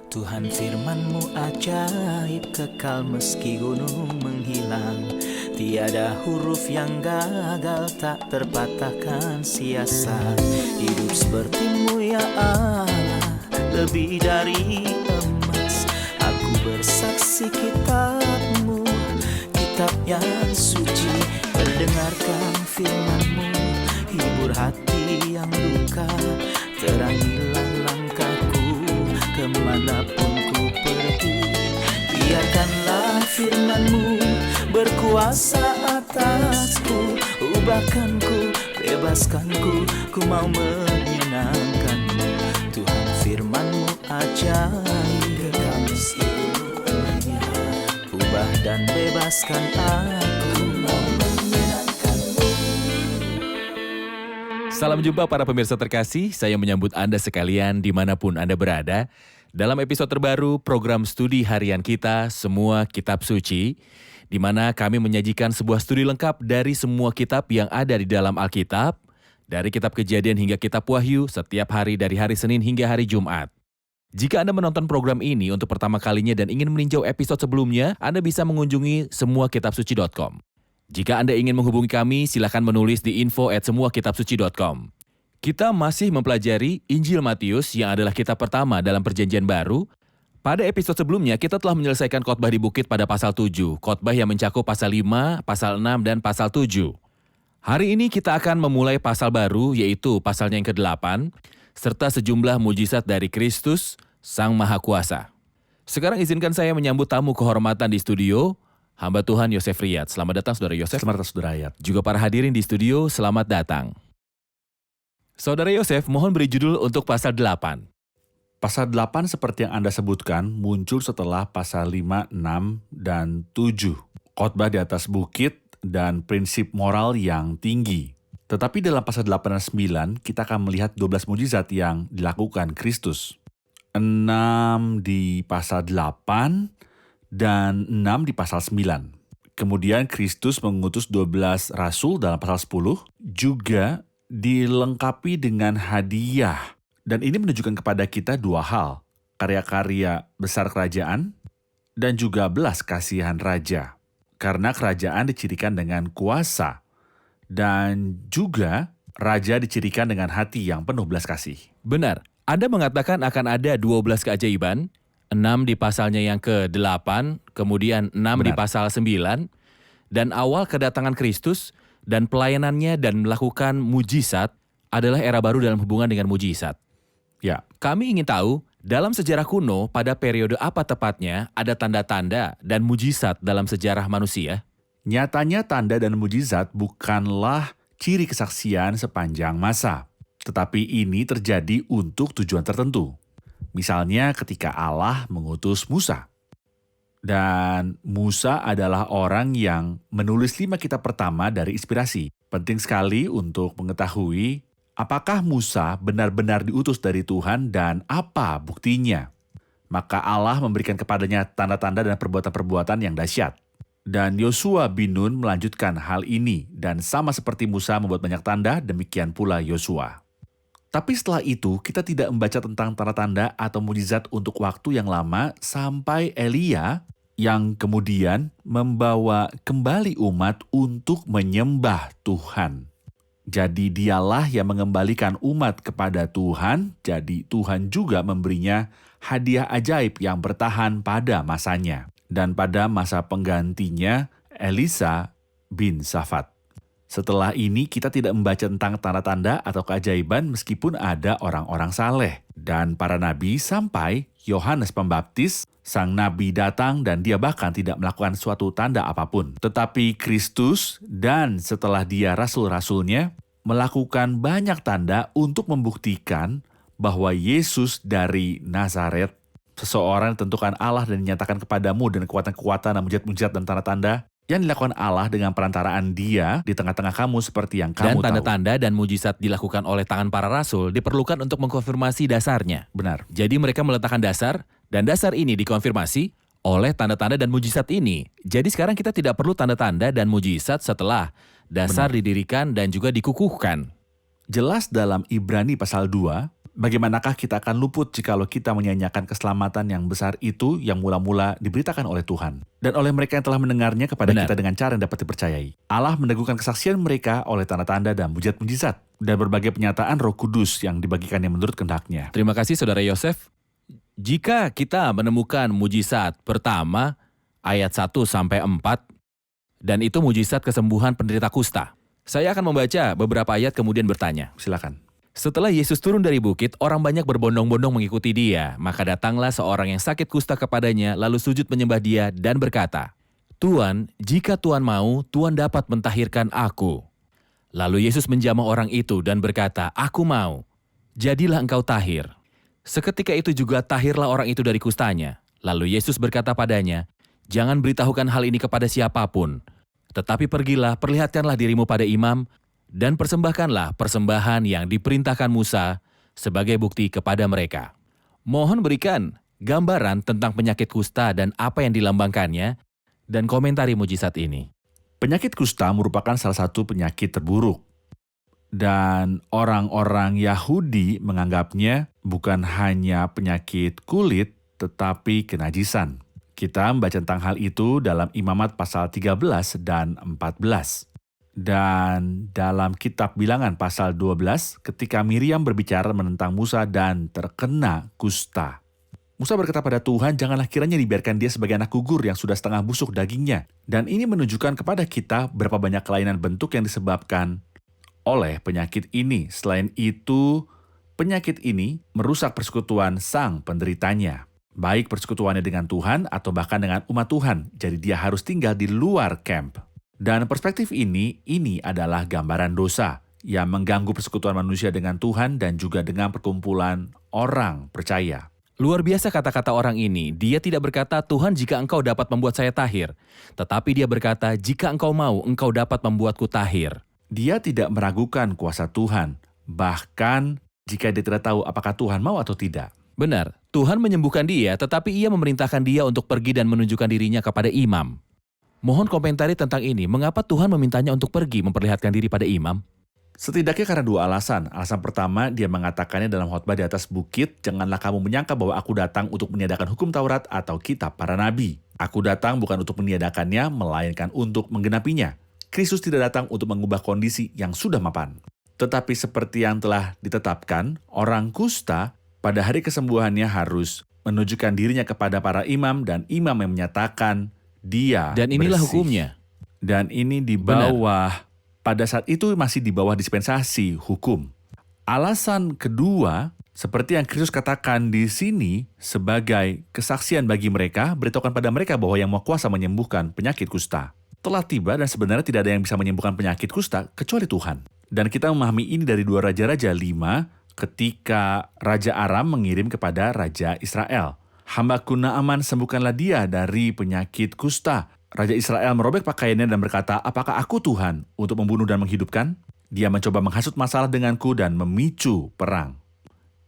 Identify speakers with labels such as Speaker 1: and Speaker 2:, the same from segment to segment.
Speaker 1: Tuhan firman-Mu ajaib, kekal meski gunung menghilang. Tiada huruf yang gagal, tak terpatahkan siasat. Hidup seperti-Mu ya Allah, lebih dari emas. Aku bersaksi kitab-Mu, kitab yang suci. Mendengarkan firman-Mu, hibur hati yang luka. Terangilah langkahku kemanapun ku pergi. Biarkanlah firman-Mu berkuasa atasku. Ubahkanku, bebaskanku, ku mau menyenangkan-Mu. Tuhan firman-Mu ajaib, kekal seluruhnya. Ubah dan bebaskan aku, mau menyenangkan-Mu.
Speaker 2: Salam jumpa para pemirsa terkasih, saya menyambut Anda sekalian dimanapun Anda berada. Dalam episode terbaru program studi harian kita, Semua Kitab Suci, di mana kami menyajikan sebuah studi lengkap dari semua kitab yang ada di dalam Alkitab, dari kitab Kejadian hingga kitab Wahyu, setiap hari dari hari Senin hingga hari Jumat. Jika Anda menonton program ini untuk pertama kalinya dan ingin meninjau episode sebelumnya, Anda bisa mengunjungi semuakitabsuci.com. Jika Anda ingin menghubungi kami, silakan menulis di info@semuakitabsuci.com. Kita masih mempelajari Injil Matius yang adalah kitab pertama dalam Perjanjian Baru. Pada episode sebelumnya, kita telah menyelesaikan khotbah di bukit pada pasal 7, khotbah yang mencakup pasal 5, pasal 6, dan pasal 7. Hari ini kita akan memulai pasal baru, yaitu pasalnya yang ke-8, serta sejumlah mujizat dari Kristus, Sang Maha Kuasa. Sekarang izinkan saya menyambut tamu kehormatan di studio, hamba Tuhan Yosef Riyad. Selamat datang Saudara Yosef.
Speaker 3: Selamat datang Saudara Riyad.
Speaker 2: Juga para hadirin di studio, selamat datang. Saudara Yosef, mohon beri judul untuk pasal 8.
Speaker 3: Pasal 8 seperti yang Anda sebutkan muncul setelah pasal 5, 6, dan 7. Khotbah di atas bukit dan prinsip moral yang tinggi. Tetapi dalam pasal 8 dan 9 kita akan melihat 12 mujizat yang dilakukan Kristus. 6 di pasal 8 dan 6 di pasal 9. Kemudian Kristus mengutus 12 rasul dalam pasal 10, juga dilengkapi dengan hadiah. Dan ini menunjukkan kepada kita dua hal, karya-karya besar kerajaan dan juga belas kasihan raja. Karena kerajaan dicirikan dengan kuasa dan juga raja dicirikan dengan hati yang penuh belas kasih.
Speaker 2: Benar, Anda mengatakan akan ada 12 keajaiban, 6 di pasalnya yang ke-8, kemudian 6 di pasal 9, dan awal kedatangan Kristus dan pelayanannya dan melakukan mujizat adalah era baru dalam hubungan dengan mujizat.
Speaker 3: Ya,
Speaker 2: Kami ingin tahu, dalam sejarah kuno, pada periode apa tepatnya ada tanda-tanda dan mujizat dalam sejarah manusia?
Speaker 3: nyatanya tanda dan mujizat bukanlah ciri kesaksian sepanjang masa. Tetapi ini terjadi untuk tujuan tertentu. Misalnya ketika Allah mengutus Musa. Dan Musa adalah orang yang menulis 5 kitab pertama dari inspirasi. Penting sekali untuk mengetahui apakah Musa benar-benar diutus dari Tuhan dan apa buktinya. Maka Allah memberikan kepadanya tanda-tanda dan perbuatan-perbuatan yang dahsyat. Dan Yosua bin Nun melanjutkan hal ini dan sama seperti Musa membuat banyak tanda, demikian pula Yosua. Tapi setelah itu kita tidak membaca tentang tanda-tanda atau mujizat untuk waktu yang lama sampai Elia yang kemudian membawa kembali umat untuk menyembah Tuhan. Jadi dialah yang mengembalikan umat kepada Tuhan, jadi Tuhan juga memberinya hadiah ajaib yang bertahan pada masanya. Dan pada masa penggantinya, Elisa bin Safat. Setelah ini kita tidak membaca tentang tanda-tanda atau keajaiban meskipun ada orang-orang saleh. Dan para nabi sampai Yohanes Pembaptis, sang nabi datang dan dia bahkan tidak melakukan suatu tanda apapun. Tetapi Kristus dan setelah dia rasul-rasulnya melakukan banyak tanda untuk membuktikan bahwa Yesus dari Nazaret, seseorang yang ditentukan Allah dan dinyatakan kepadamu dan kekuatan-kekuatan dan mujizat-mujizat dan tanda-tanda yang dilakukan Allah dengan perantaraan Dia di tengah-tengah kamu seperti yang kamu tahu.
Speaker 2: Dan tanda-tanda dan mujizat dilakukan oleh tangan para rasul diperlukan untuk mengkonfirmasi dasarnya.
Speaker 3: Benar.
Speaker 2: Jadi mereka meletakkan dasar, dan dasar ini dikonfirmasi oleh tanda-tanda dan mujizat ini. Jadi sekarang kita tidak perlu tanda-tanda dan mujizat setelah dasar didirikan dan juga dikukuhkan.
Speaker 3: Jelas dalam Ibrani pasal 2, Bagaimanakah kita akan luput jikalau kita menyanyiakan keselamatan yang besar itu yang mula-mula diberitakan oleh Tuhan dan oleh mereka yang telah mendengarnya kepada
Speaker 2: Benar.
Speaker 3: kita dengan cara yang dapat dipercayai. Allah meneguhkan kesaksian mereka oleh tanda-tanda dan mujizat-mujizat dan berbagai penyataan Roh Kudus yang dibagikannya menurut kehendaknya.
Speaker 2: Terima kasih Saudara Yosef. Jika kita menemukan mujizat pertama, ayat 1-4, dan itu mujizat kesembuhan penderita kusta. Saya akan membaca beberapa ayat kemudian bertanya.
Speaker 3: Silakan.
Speaker 2: Setelah Yesus turun dari bukit, orang banyak berbondong-bondong mengikuti dia. Maka datanglah seorang yang sakit kusta kepadanya, lalu sujud menyembah dia dan berkata, "Tuan, jika Tuan mau, Tuan dapat mentahirkan aku." Lalu Yesus menjamah orang itu dan berkata, "Aku mau, jadilah engkau tahir." Seketika itu juga tahirlah orang itu dari kustanya. Lalu Yesus berkata padanya, "Jangan beritahukan hal ini kepada siapapun, tetapi pergilah, perlihatkanlah dirimu pada imam, dan persembahkanlah persembahan yang diperintahkan Musa sebagai bukti kepada mereka." Mohon berikan gambaran tentang penyakit kusta dan apa yang dilambangkannya, dan komentari mujizat ini.
Speaker 3: Penyakit kusta merupakan salah satu penyakit terburuk. Dan orang-orang Yahudi menganggapnya bukan hanya penyakit kulit, tetapi kenajisan. Kita membaca tentang hal itu dalam Imamat pasal 13 dan 14. Dan dalam kitab Bilangan pasal 12, ketika Miriam berbicara menentang Musa dan terkena kusta. Musa berkata pada Tuhan, janganlah kiranya dibiarkan dia sebagai anak gugur yang sudah setengah busuk dagingnya. Dan ini menunjukkan kepada kita berapa banyak kelainan bentuk yang disebabkan oleh penyakit ini. Selain itu, penyakit ini merusak persekutuan sang penderitanya. Baik persekutuannya dengan Tuhan atau bahkan dengan umat Tuhan. Jadi dia harus tinggal di luar camp. Dan perspektif ini adalah gambaran dosa yang mengganggu persekutuan manusia dengan Tuhan dan juga dengan perkumpulan orang percaya.
Speaker 2: Luar biasa kata-kata orang ini. Dia tidak berkata, "Tuhan, jika engkau dapat membuat saya tahir." Tetapi dia berkata, "Jika engkau mau, engkau dapat membuatku tahir."
Speaker 3: Dia tidak meragukan kuasa Tuhan, bahkan jika dia tidak tahu apakah Tuhan mau atau tidak.
Speaker 2: Benar, Tuhan menyembuhkan dia, tetapi ia memerintahkan dia untuk pergi dan menunjukkan dirinya kepada imam. Mohon komentari tentang ini. Mengapa Tuhan memintanya untuk pergi memperlihatkan diri pada imam?
Speaker 3: Setidaknya karena dua alasan. Alasan pertama, dia mengatakannya dalam khotbah di atas bukit, "Janganlah kamu menyangka bahwa aku datang untuk meniadakan hukum Taurat atau kitab para nabi. Aku datang bukan untuk meniadakannya, melainkan untuk menggenapinya." Kristus tidak datang untuk mengubah kondisi yang sudah mapan. Tetapi seperti yang telah ditetapkan, orang kusta pada hari kesembuhannya harus menunjukkan dirinya kepada para imam dan imam yang menyatakan dia
Speaker 2: Dan inilah
Speaker 3: bersih.
Speaker 2: hukumnya.
Speaker 3: Dan ini di bawah, pada saat itu masih di bawah dispensasi hukum. Alasan kedua, seperti yang Kristus katakan di sini, sebagai kesaksian bagi mereka, beritahukan pada mereka bahwa yang mau kuasa menyembuhkan penyakit kusta telah tiba dan sebenarnya tidak ada yang bisa menyembuhkan penyakit kusta kecuali Tuhan. Dan kita memahami ini dari 2 Raja-Raja 5 ketika Raja Aram mengirim kepada Raja Israel. "Hambaku Naaman, sembuhkanlah dia dari penyakit kusta." Raja Israel merobek pakaiannya dan berkata, "Apakah aku Tuhan untuk membunuh dan menghidupkan?" Dia mencoba menghasut masalah denganku dan memicu perang.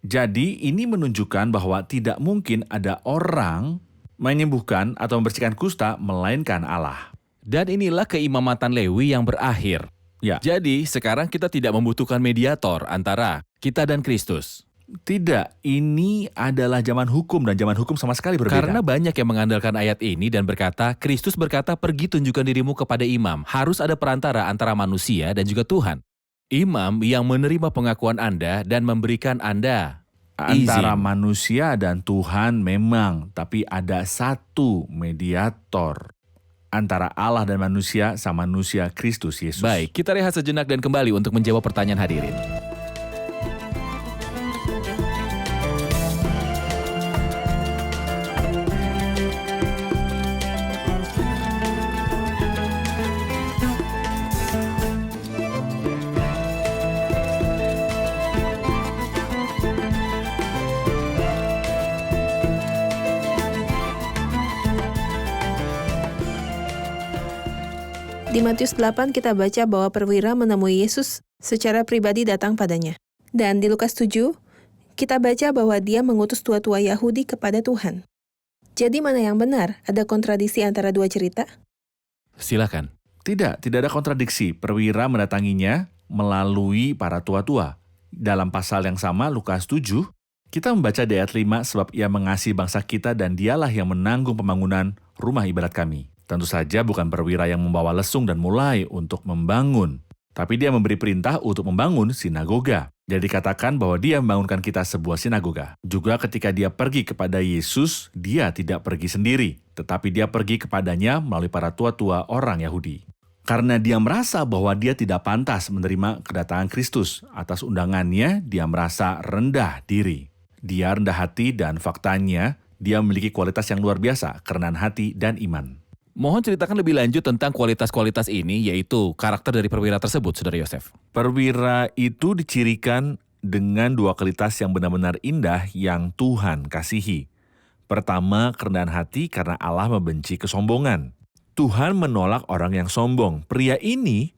Speaker 3: Jadi ini menunjukkan bahwa tidak mungkin ada orang menyembuhkan atau membersihkan kusta melainkan Allah.
Speaker 2: Dan inilah keimamatan Lewi yang berakhir.
Speaker 3: Ya.
Speaker 2: Jadi sekarang kita tidak membutuhkan mediator antara kita dan Kristus.
Speaker 3: Tidak, ini adalah zaman hukum dan zaman hukum sama sekali berbeda.
Speaker 2: Karena banyak yang mengandalkan ayat ini dan berkata, Kristus berkata, "Pergi tunjukkan dirimu kepada imam." Harus ada perantara antara manusia dan juga Tuhan. Imam yang menerima pengakuan Anda dan memberikan Anda
Speaker 3: Antara
Speaker 2: izin.
Speaker 3: manusia dan Tuhan memang, tapi ada satu mediator. Antara Allah dan manusia sama manusia, Kristus Yesus.
Speaker 2: Baik, kita rehat sejenak dan kembali untuk menjawab pertanyaan hadirin.
Speaker 4: Di Matius 8 kita baca bahwa perwira menemui Yesus secara pribadi datang padanya. Dan di Lukas 7, kita baca bahwa dia mengutus tua-tua Yahudi kepada Tuhan. Jadi mana yang benar? Ada kontradiksi antara dua cerita?
Speaker 2: Silakan.
Speaker 3: Tidak ada kontradiksi. Perwira mendatanginya melalui para tua-tua. dalam pasal yang sama, Lukas 7, kita membaca di ayat 5, sebab ia mengasihi bangsa kita dan dialah yang menanggung pembangunan rumah ibadat kami. Tentu saja bukan perwira yang membawa lesung dan mulai untuk membangun, tapi dia memberi perintah untuk membangun sinagoga. Jadi dikatakan bahwa dia membangunkan kita sebuah sinagoga. Juga ketika dia pergi kepada Yesus, dia tidak pergi sendiri, tetapi dia pergi kepadanya melalui para tua-tua orang Yahudi. Karena dia merasa bahwa dia tidak pantas menerima kedatangan Kristus. Atas undangannya, dia merasa rendah diri. Dia rendah hati dan faktanya, dia memiliki kualitas yang luar biasa, kerendahan hati dan iman.
Speaker 2: Mohon ceritakan lebih lanjut tentang kualitas-kualitas ini, yaitu karakter dari perwira tersebut, Saudara Yosef.
Speaker 3: Perwira itu dicirikan dengan dua kualitas yang benar-benar indah yang Tuhan kasihi. Pertama, kerendahan hati karena Allah membenci kesombongan. Tuhan menolak orang yang sombong. Pria ini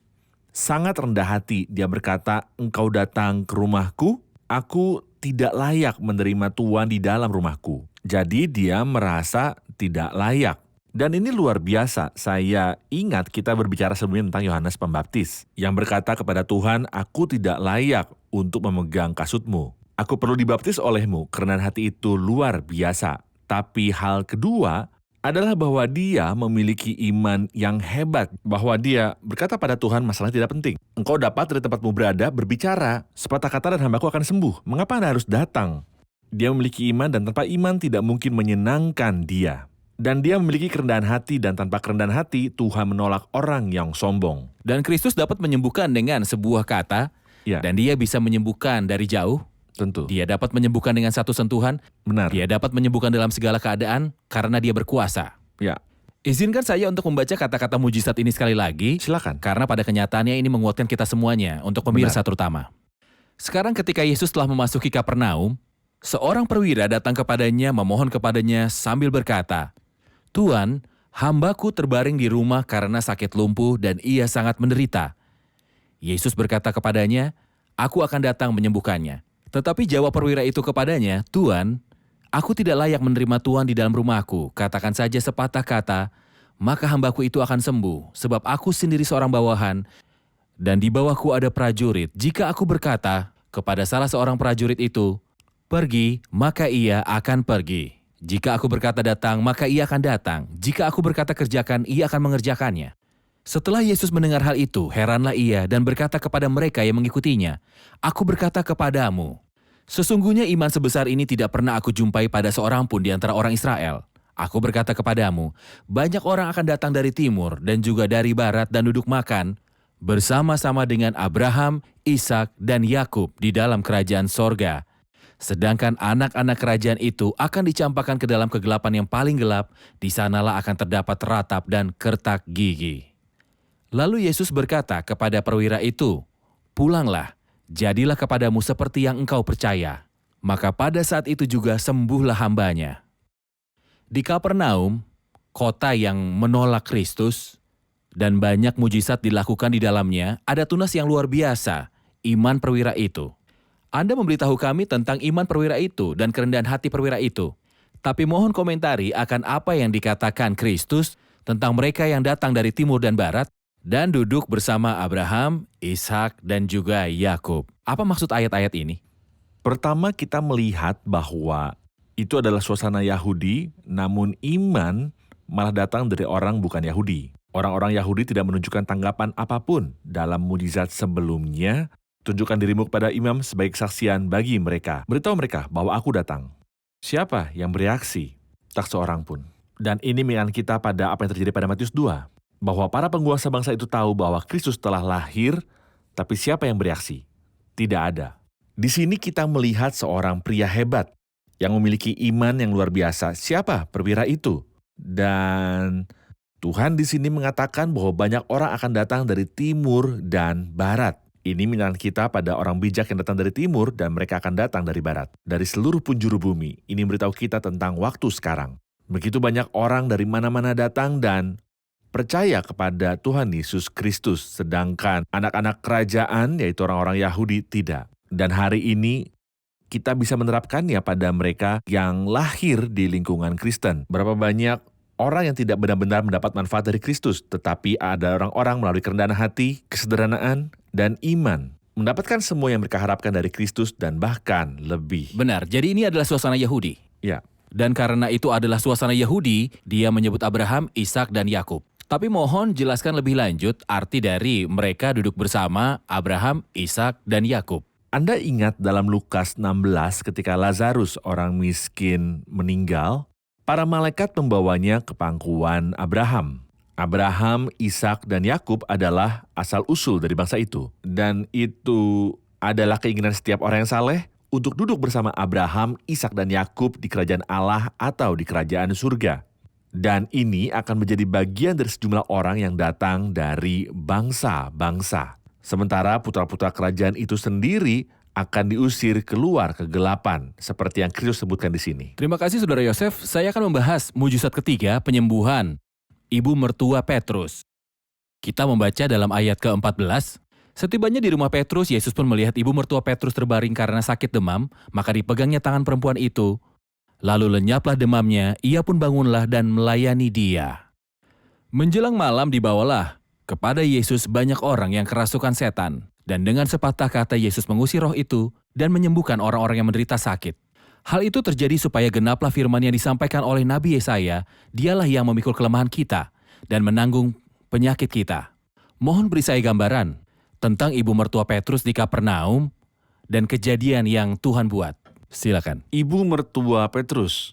Speaker 3: sangat rendah hati. Dia berkata, "Engkau datang ke rumahku, aku tidak layak menerima Tuhan di dalam rumahku." Jadi dia merasa tidak layak. Dan ini luar biasa. Saya ingat kita berbicara sebelumnya tentang Yohanes Pembaptis yang berkata kepada Tuhan, "Aku tidak layak untuk memegang kasutmu. Aku perlu dibaptis olehmu." Kerendahan hati itu luar biasa. Tapi hal kedua adalah bahwa dia memiliki iman yang hebat. Bahwa dia berkata pada Tuhan, masalah tidak penting. Engkau dapat dari tempatmu berada berbicara, sepatah kata dan hambaku akan sembuh. Mengapa Anda harus datang? Dia memiliki iman dan tanpa iman tidak mungkin menyenangkan dia. Dan dia memiliki kerendahan hati dan tanpa kerendahan hati Tuhan menolak orang yang sombong.
Speaker 2: Dan Kristus dapat menyembuhkan dengan sebuah kata,
Speaker 3: Ya,
Speaker 2: dan dia bisa menyembuhkan dari jauh.
Speaker 3: tentu.
Speaker 2: Dia dapat menyembuhkan dengan satu sentuhan.
Speaker 3: Benar.
Speaker 2: Dia dapat menyembuhkan dalam segala keadaan karena dia berkuasa.
Speaker 3: Ya,
Speaker 2: Izinkan saya untuk membaca kata-kata mujizat ini sekali lagi,
Speaker 3: silakan.
Speaker 2: karena pada kenyataannya ini menguatkan kita semuanya, untuk pemirsa terutama. Sekarang ketika Yesus telah memasuki Kapernaum, seorang perwira datang kepadanya memohon kepadanya sambil berkata, "Tuan, hambaku terbaring di rumah karena sakit lumpuh dan ia sangat menderita." Yesus berkata kepadanya, "Aku akan datang menyembuhkannya." Tetapi jawab perwira itu kepadanya, "Tuan, aku tidak layak menerima Tuan di dalam rumahku. Katakan saja sepatah kata, maka hambaku itu akan sembuh, sebab aku sendiri seorang bawahan, dan di bawahku ada prajurit. Jika aku berkata kepada salah seorang prajurit itu, 'Pergi,' maka ia akan pergi. Jika aku berkata datang, maka ia akan datang. Jika aku berkata kerjakan, ia akan mengerjakannya." Setelah Yesus mendengar hal itu, heranlah ia dan berkata kepada mereka yang mengikutinya, "Aku berkata kepadamu, sesungguhnya iman sebesar ini tidak pernah aku jumpai pada seorang pun di antara orang Israel. Aku berkata kepadamu, banyak orang akan datang dari timur dan juga dari barat dan duduk makan bersama-sama dengan Abraham, Ishak, dan Yakub di dalam kerajaan sorga. Sedangkan anak-anak kerajaan itu akan dicampakkan ke dalam kegelapan yang paling gelap, di sanalah akan terdapat ratap dan kertak gigi." Lalu Yesus berkata kepada perwira itu, "Pulanglah, jadilah kepadamu seperti yang engkau percaya." Maka pada saat itu juga sembuhlah hambanya. Di Kapernaum, kota yang menolak Kristus, dan banyak mujizat dilakukan di dalamnya, ada tunas yang luar biasa, iman perwira itu. Anda memberitahu kami tentang iman perwira itu dan kerendahan hati perwira itu. Tapi mohon komentari akan apa yang dikatakan Kristus tentang mereka yang datang dari timur dan barat dan duduk bersama Abraham, Ishak, dan juga Yakub. Apa maksud ayat-ayat ini?
Speaker 3: Pertama kita melihat bahwa itu adalah suasana Yahudi, namun iman malah datang dari orang bukan Yahudi. Orang-orang Yahudi tidak menunjukkan tanggapan apapun dalam mujizat sebelumnya. Tunjukkan dirimu kepada imam sebagai kesaksian bagi mereka. Beritahu mereka bahwa aku datang. Siapa yang bereaksi? Tak seorang pun. Dan ini mengingatkan kita pada apa yang terjadi pada Matius 2. Bahwa para penguasa bangsa itu tahu bahwa Kristus telah lahir, tapi siapa yang bereaksi? Tidak ada. Di sini kita melihat seorang pria hebat yang memiliki iman yang luar biasa. Siapa perwira itu? Dan Tuhan di sini mengatakan bahwa banyak orang akan datang dari timur dan barat. Ini mengingatkan kita pada orang bijak yang datang dari timur dan mereka akan datang dari barat. Dari seluruh penjuru bumi. Ini memberitahu kita tentang waktu sekarang. Begitu banyak orang dari mana-mana datang dan percaya kepada Tuhan Yesus Kristus, sedangkan anak-anak kerajaan, yaitu orang-orang Yahudi, tidak. Dan hari ini kita bisa menerapkannya pada mereka yang lahir di lingkungan Kristen. Berapa banyak orang yang tidak benar-benar mendapat manfaat dari Kristus, tetapi ada orang-orang melalui kerendahan hati, kesederhanaan, dan iman mendapatkan semua yang mereka harapkan dari Kristus dan bahkan lebih.
Speaker 2: Benar, jadi ini adalah suasana Yahudi.
Speaker 3: Ya,
Speaker 2: Dan karena itu adalah suasana Yahudi, dia menyebut Abraham, Ishak, dan Yakub. Tapi mohon jelaskan lebih lanjut arti dari mereka duduk bersama Abraham, Ishak, dan Yakub.
Speaker 3: Anda ingat dalam Lukas 16 ketika Lazarus orang miskin meninggal, para malaikat membawanya ke pangkuan Abraham. Abraham, Ishak, dan Yakub adalah asal-usul dari bangsa itu. Dan itu adalah keinginan setiap orang yang saleh untuk duduk bersama Abraham, Ishak, dan Yakub di kerajaan Allah atau di kerajaan surga. Dan ini akan menjadi bagian dari sejumlah orang yang datang dari bangsa-bangsa. Sementara putra-putra kerajaan itu sendiri akan diusir keluar kegelapan, seperti yang Kristus sebutkan di sini.
Speaker 2: Terima kasih Saudara Yosef, saya akan membahas mujizat ketiga, penyembuhan ibu mertua Petrus. Kita membaca dalam ayat ke-14, setibanya di rumah Petrus, Yesus pun melihat ibu mertua Petrus terbaring karena sakit demam, maka dipegangnya tangan perempuan itu. Lalu lenyaplah demamnya, ia pun bangunlah dan melayani dia. Menjelang malam dibawalah kepada Yesus banyak orang yang kerasukan setan, dan dengan sepatah kata Yesus mengusir roh itu dan menyembuhkan orang-orang yang menderita sakit. Hal itu terjadi supaya genaplah firman yang disampaikan oleh Nabi Yesaya, dialah yang memikul kelemahan kita dan menanggung penyakit kita. Mohon beri saya gambaran tentang ibu mertua Petrus di Kapernaum dan kejadian yang Tuhan buat. Silakan.
Speaker 3: Ibu mertua Petrus.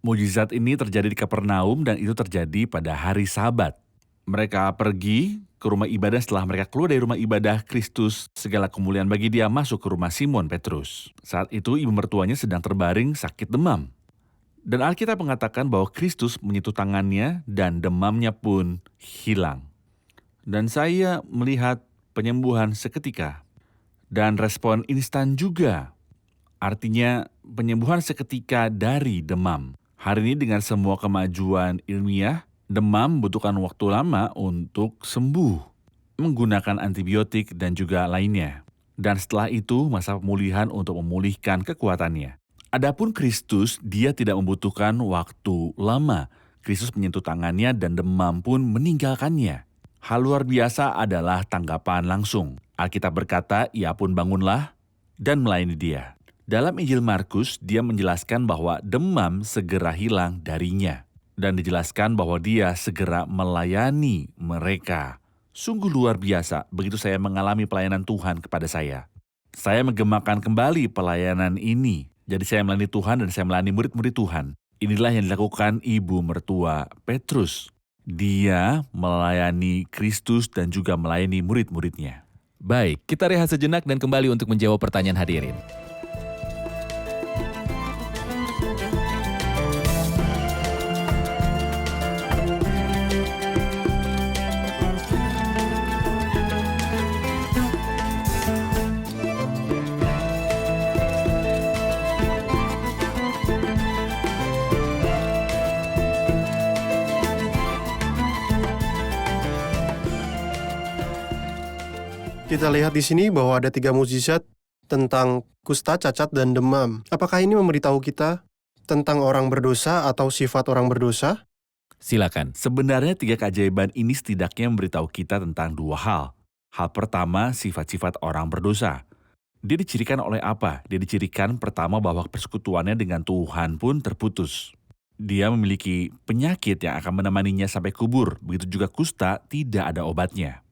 Speaker 3: Mujizat ini terjadi di Kapernaum dan itu terjadi pada hari Sabat. Mereka pergi ke rumah ibadah. Setelah mereka keluar dari rumah ibadah, Kristus, segala kemuliaan bagi dia, masuk ke rumah Simon Petrus. Saat itu ibu mertuanya sedang terbaring sakit demam. Dan Alkitab mengatakan bahwa Kristus menyentuh tangannya dan demamnya pun hilang. Dan saya melihat penyembuhan seketika. Dan respon instan juga. Artinya penyembuhan seketika dari demam. Hari ini dengan semua kemajuan ilmiah, demam membutuhkan waktu lama untuk sembuh, menggunakan antibiotik dan juga lainnya. Dan setelah itu masa pemulihan untuk memulihkan kekuatannya. Adapun Kristus, dia tidak membutuhkan waktu lama. Kristus menyentuh tangannya dan demam pun meninggalkannya. Hal luar biasa adalah tanggapan langsung. Alkitab berkata, ia pun bangunlah dan melayani dia. Dalam Injil Markus, dia menjelaskan bahwa demam segera hilang darinya. Dan dijelaskan bahwa dia segera melayani mereka. Sungguh luar biasa begitu saya mengalami pelayanan Tuhan kepada saya. Saya menggemakan kembali pelayanan ini. Jadi saya melayani Tuhan dan saya melayani murid-murid Tuhan. Inilah yang dilakukan ibu mertua Petrus. Dia melayani Kristus dan juga melayani murid-muridnya.
Speaker 2: Baik, kita rehat sejenak dan kembali untuk menjawab pertanyaan hadirin.
Speaker 5: Kita lihat di sini bahwa ada 3 mukjizat tentang kusta, cacat, dan demam. Apakah ini memberitahu kita tentang orang berdosa atau sifat orang berdosa?
Speaker 2: Silakan.
Speaker 3: Sebenarnya 3 keajaiban ini setidaknya memberitahu kita tentang 2 hal. Hal pertama, sifat-sifat orang berdosa. Dia dicirikan oleh apa? Dia dicirikan pertama bahwa persekutuannya dengan Tuhan pun terputus. Dia memiliki penyakit yang akan menemaninya sampai kubur. Begitu juga kusta, tidak ada obatnya.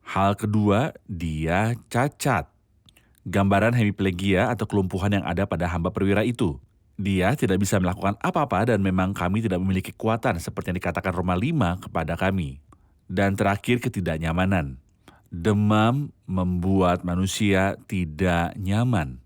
Speaker 3: Hal kedua, dia cacat. Gambaran hemiplegia atau kelumpuhan yang ada pada hamba perwira itu. Dia tidak bisa melakukan apa-apa dan memang kami tidak memiliki kekuatan seperti yang dikatakan Roma 5 kepada kami. Dan terakhir, ketidaknyamanan. Demam membuat manusia tidak nyaman.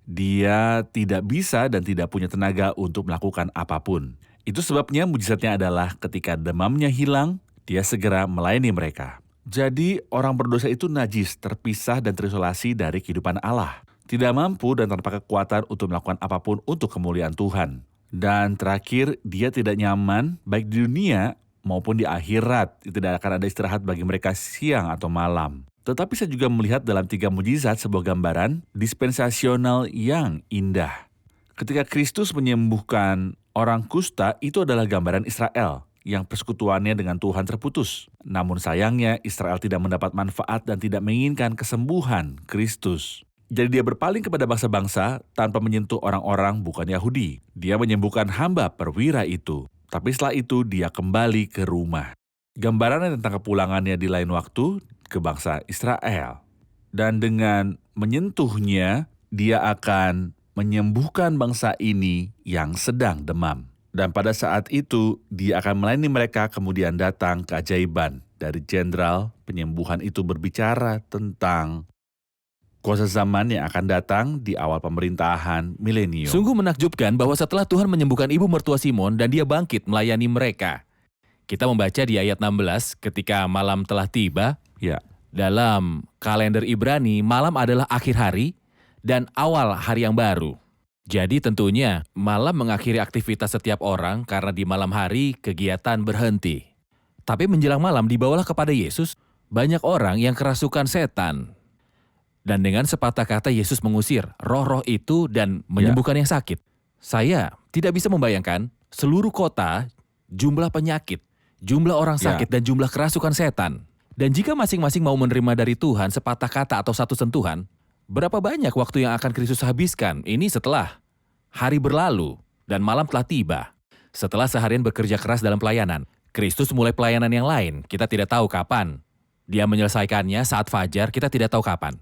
Speaker 3: Dia tidak bisa dan tidak punya tenaga untuk melakukan apapun. Itu sebabnya mujizatnya adalah ketika demamnya hilang, dia segera melayani mereka. Jadi orang berdosa itu najis, terpisah dan terisolasi dari kehidupan Allah. Tidak mampu dan tanpa kekuatan untuk melakukan apapun untuk kemuliaan Tuhan. Dan terakhir, dia tidak nyaman baik di dunia maupun di akhirat. Tidak akan ada istirahat bagi mereka siang atau malam. Tetapi saya juga melihat dalam 3 mujizat sebuah gambaran dispensasional yang indah. Ketika Kristus menyembuhkan orang kusta, itu adalah gambaran Israel. yang persekutuannya dengan Tuhan terputus. Namun sayangnya Israel tidak mendapat manfaat dan tidak menginginkan kesembuhan Kristus. Jadi dia berpaling kepada bangsa-bangsa tanpa menyentuh orang-orang bukan Yahudi. Dia menyembuhkan hamba perwira itu. Tapi setelah itu dia kembali ke rumah. Gambarannya tentang kepulangannya di lain waktu ke bangsa Israel. Dan dengan menyentuhnya, dia akan menyembuhkan bangsa ini yang sedang demam. Dan pada saat itu, dia akan melayani mereka, kemudian datang keajaiban dari jenderal penyembuhan itu berbicara tentang kuasa zaman yang akan datang di awal pemerintahan milenium.
Speaker 2: Sungguh menakjubkan bahwa setelah Tuhan menyembuhkan ibu mertua Simon dan dia bangkit melayani mereka. Kita membaca di ayat 16, ketika malam telah tiba,
Speaker 3: Ya,
Speaker 2: dalam kalender Ibrani, malam adalah akhir hari dan awal hari yang baru. Jadi tentunya malam mengakhiri aktivitas setiap orang karena di malam hari kegiatan berhenti. Tapi menjelang malam dibawalah kepada Yesus banyak orang yang kerasukan setan. Dan dengan sepatah kata Yesus mengusir roh-roh itu dan menyembuhkan yang sakit. Saya tidak bisa membayangkan seluruh kota, jumlah penyakit, jumlah orang sakit dan jumlah kerasukan setan. Dan jika masing-masing mau menerima dari Tuhan sepatah kata atau satu sentuhan, berapa banyak waktu yang akan Kristus habiskan? Ini setelah hari berlalu dan malam telah tiba. Setelah seharian bekerja keras dalam pelayanan, Kristus mulai pelayanan yang lain. Kita tidak tahu kapan. Dia menyelesaikannya saat fajar, kita tidak tahu kapan.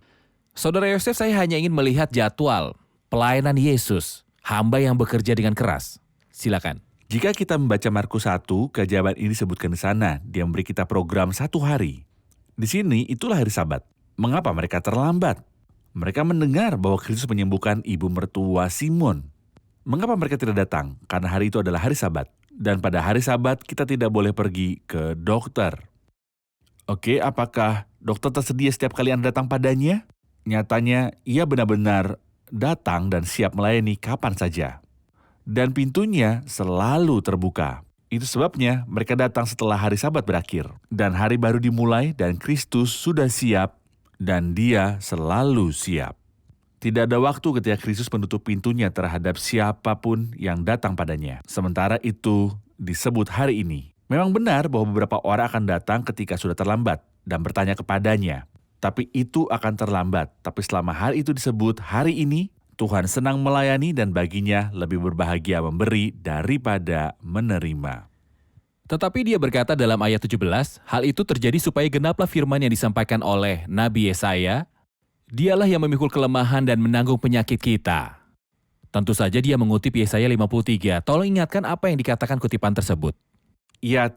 Speaker 2: Saudara Yosef, saya hanya ingin melihat jadwal pelayanan Yesus, hamba yang bekerja dengan keras. Silakan.
Speaker 3: jika kita membaca Markus 1, keajaiban ini disebutkan di sana. Dia memberi kita program 1 hari. Di sini itulah hari Sabat. Mengapa mereka terlambat? Mereka mendengar bahwa Kristus menyembuhkan ibu mertua Simon. Mengapa mereka tidak datang? Karena hari itu adalah hari Sabat. Dan pada hari Sabat kita tidak boleh pergi ke dokter. Oke, apakah dokter tersedia setiap kali Anda datang padanya? Nyatanya, ia benar-benar datang dan siap melayani kapan saja. Dan pintunya selalu terbuka. Itu sebabnya mereka datang setelah hari Sabat berakhir. Dan hari baru dimulai dan Kristus sudah siap dan dia selalu siap. Tidak ada waktu ketika Kristus menutup pintunya terhadap siapapun yang datang padanya. Sementara itu disebut hari ini. Memang benar bahwa beberapa orang akan datang ketika sudah terlambat dan bertanya kepadanya. Tapi itu akan terlambat. Tapi selama hari itu disebut hari ini, Tuhan senang melayani dan baginya lebih berbahagia memberi daripada menerima.
Speaker 2: Tetapi dia berkata dalam ayat 17, hal itu terjadi supaya genaplah firman yang disampaikan oleh Nabi Yesaya, dialah yang memikul kelemahan dan menanggung penyakit kita. Tentu saja dia mengutip Yesaya 53, tolong ingatkan apa yang dikatakan kutipan tersebut.
Speaker 3: Ya,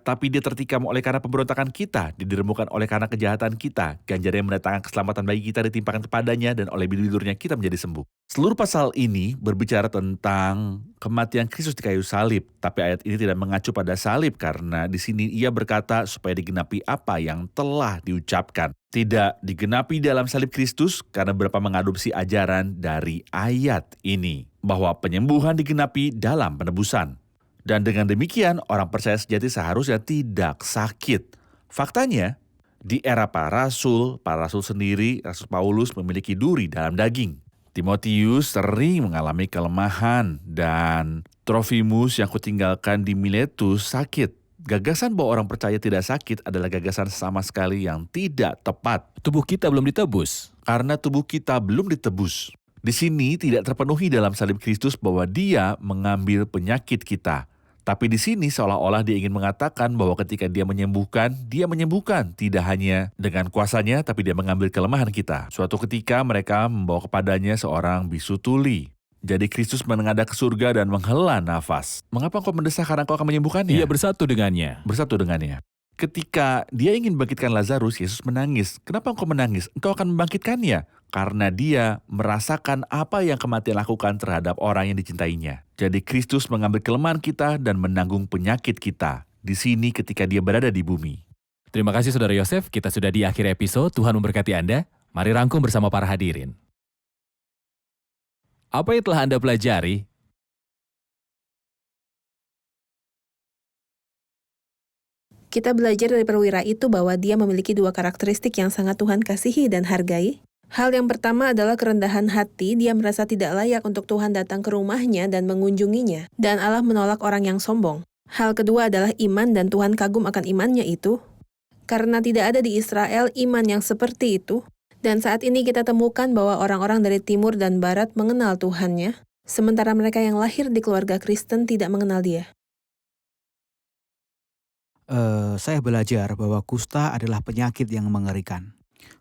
Speaker 3: tapi dia tertikam oleh karena pemberontakan kita, didermukan oleh karena kejahatan kita, ganjaran yang mendatangkan keselamatan bagi kita ditimpakan kepadanya, dan oleh bibir-bibirnya kita menjadi sembuh. Seluruh pasal ini berbicara tentang kematian Kristus di kayu salib, tapi ayat ini tidak mengacu pada salib karena di sini ia berkata supaya digenapi apa yang telah diucapkan. Tidak digenapi dalam salib Kristus karena beberapa mengadopsi ajaran dari ayat ini, bahwa penyembuhan digenapi dalam penebusan. Dan dengan demikian, orang percaya sejati seharusnya tidak sakit. Faktanya, di era para rasul sendiri, Rasul Paulus memiliki duri dalam daging. Timotius sering mengalami kelemahan, dan Trofimus yang kutinggalkan di Miletus sakit. Gagasan bahwa orang percaya tidak sakit adalah gagasan sama sekali yang tidak tepat.
Speaker 2: Tubuh kita belum ditebus.
Speaker 3: Karena tubuh kita belum ditebus. Di sini tidak terpenuhi dalam salib Kristus bahwa dia mengambil penyakit kita. Tapi di sini seolah-olah dia ingin mengatakan bahwa ketika dia menyembuhkan tidak hanya dengan kuasanya, tapi dia mengambil kelemahan kita. Suatu ketika mereka membawa kepadanya seorang bisu tuli. Jadi Kristus menengadah ke surga dan menghela nafas. Mengapa engkau mendesak karena engkau akan menyembuhkannya?
Speaker 2: Ia bersatu dengannya.
Speaker 3: Bersatu dengannya. Ketika dia ingin membangkitkan Lazarus, Yesus menangis. Kenapa engkau menangis? Engkau akan membangkitkannya. Karena dia merasakan apa yang kematian lakukan terhadap orang yang dicintainya. Jadi Kristus mengambil kelemahan kita dan menanggung penyakit kita. Di sini ketika dia berada di bumi.
Speaker 2: Terima kasih Saudara Yosef, kita sudah di akhir episode, Tuhan memberkati Anda. Mari rangkum bersama para hadirin. Apa yang telah Anda pelajari?
Speaker 4: Kita belajar dari perwira itu bahwa dia memiliki 2 karakteristik yang sangat Tuhan kasihi dan hargai. Hal yang pertama adalah kerendahan hati, dia merasa tidak layak untuk Tuhan datang ke rumahnya dan mengunjunginya. Dan Allah menolak orang yang sombong. Hal kedua adalah iman, dan Tuhan kagum akan imannya itu. Karena tidak ada di Israel iman yang seperti itu, dan saat ini kita temukan bahwa orang-orang dari timur dan barat mengenal Tuhannya, sementara mereka yang lahir di keluarga Kristen tidak mengenal Dia.
Speaker 6: Saya belajar bahwa kusta adalah penyakit yang mengerikan.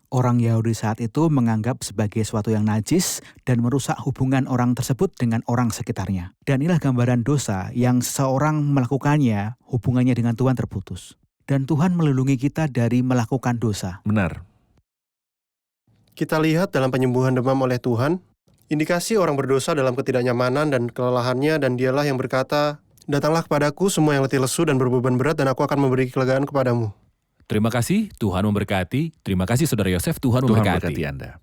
Speaker 6: Orang Yahudi saat itu menganggap sebagai sesuatu yang najis dan merusak hubungan orang tersebut dengan orang sekitarnya. Dan inilah gambaran dosa yang seseorang melakukannya, hubungannya dengan Tuhan terputus. Dan Tuhan melindungi kita dari melakukan dosa.
Speaker 3: Benar.
Speaker 5: Kita lihat dalam penyembuhan demam oleh Tuhan, indikasi orang berdosa dalam ketidaknyamanan dan kelelahannya, dan Dialah yang berkata, "Datanglah kepadaku semua yang letih lesu dan berbeban berat, dan aku akan memberi kelegaan kepadamu."
Speaker 2: Terima kasih, Tuhan memberkati. Terima kasih Saudara Yosef, Tuhan memberkati.
Speaker 3: Anda.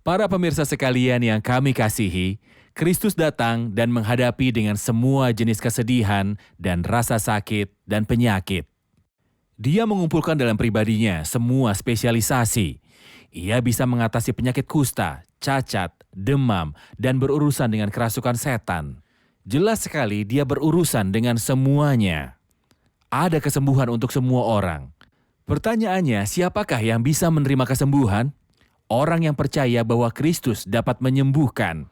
Speaker 2: Para pemirsa sekalian yang kami kasihi, Kristus datang dan menghadapi dengan semua jenis kesedihan dan rasa sakit dan penyakit. Dia mengumpulkan dalam pribadinya semua spesialisasi. Ia bisa mengatasi penyakit kusta, cacat, demam, dan berurusan dengan kerasukan setan. Jelas sekali dia berurusan dengan semuanya. Ada kesembuhan untuk semua orang. Pertanyaannya, siapakah yang bisa menerima kesembuhan? Orang yang percaya bahwa Kristus dapat menyembuhkan.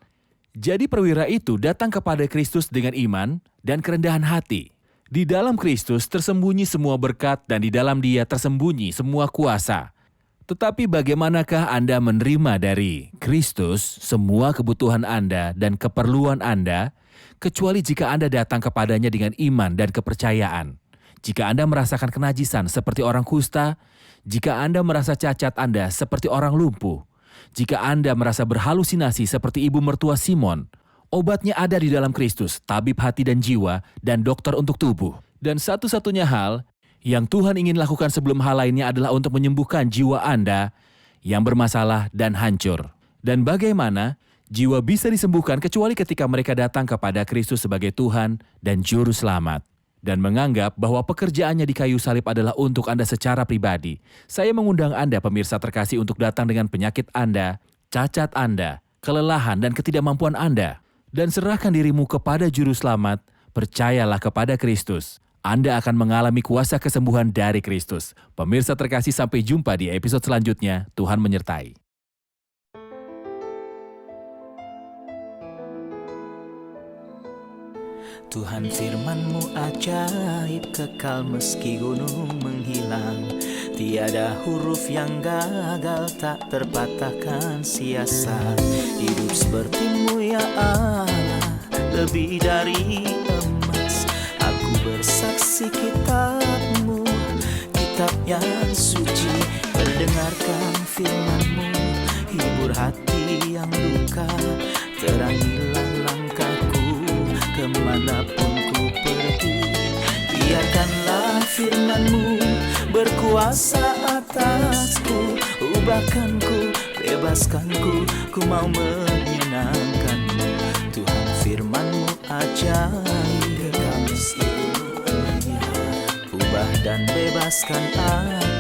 Speaker 2: Jadi perwira itu datang kepada Kristus dengan iman dan kerendahan hati. Di dalam Kristus tersembunyi semua berkat, dan di dalam Dia tersembunyi semua kuasa. Tetapi bagaimanakah Anda menerima dari Kristus semua kebutuhan Anda dan keperluan Anda, kecuali jika Anda datang kepadanya dengan iman dan kepercayaan? Jika Anda merasakan kenajisan seperti orang kusta, jika Anda merasa cacat Anda seperti orang lumpuh, jika Anda merasa berhalusinasi seperti ibu mertua Simon, obatnya ada di dalam Kristus, tabib hati dan jiwa, dan dokter untuk tubuh. Dan satu-satunya hal yang Tuhan ingin lakukan sebelum hal lainnya adalah untuk menyembuhkan jiwa Anda yang bermasalah dan hancur. Dan bagaimana jiwa bisa disembuhkan kecuali ketika mereka datang kepada Kristus sebagai Tuhan dan Juru Selamat, dan menganggap bahwa pekerjaannya di kayu salib adalah untuk Anda secara pribadi. Saya mengundang Anda, pemirsa terkasih, untuk datang dengan penyakit Anda, cacat Anda, kelelahan dan ketidakmampuan Anda, dan serahkan dirimu kepada Juru Selamat. Percayalah kepada Kristus. Anda akan mengalami kuasa kesembuhan dari Kristus. Pemirsa terkasih, sampai jumpa di episode selanjutnya. Tuhan menyertai.
Speaker 1: Tuhan firman-Mu ajaib, kekal meski gunung menghilang. Tiada huruf yang gagal, tak terpatahkan sia-sia. Hidup seperti-Mu ya Allah, lebih dari emas. Aku bersaksi kitab-Mu, kitab yang suci. Mendengarkan firman-Mu, hibur hati yang luka. Terangilah langkahku kemanapun ku pergi. Biarkanlah firman-Mu berkuasa atasku. Ubahkanku, bebaskanku, ku mau menyenangkan-Mu. Tuhan firman-Mu ajaib, ubah dan bebaskan aku.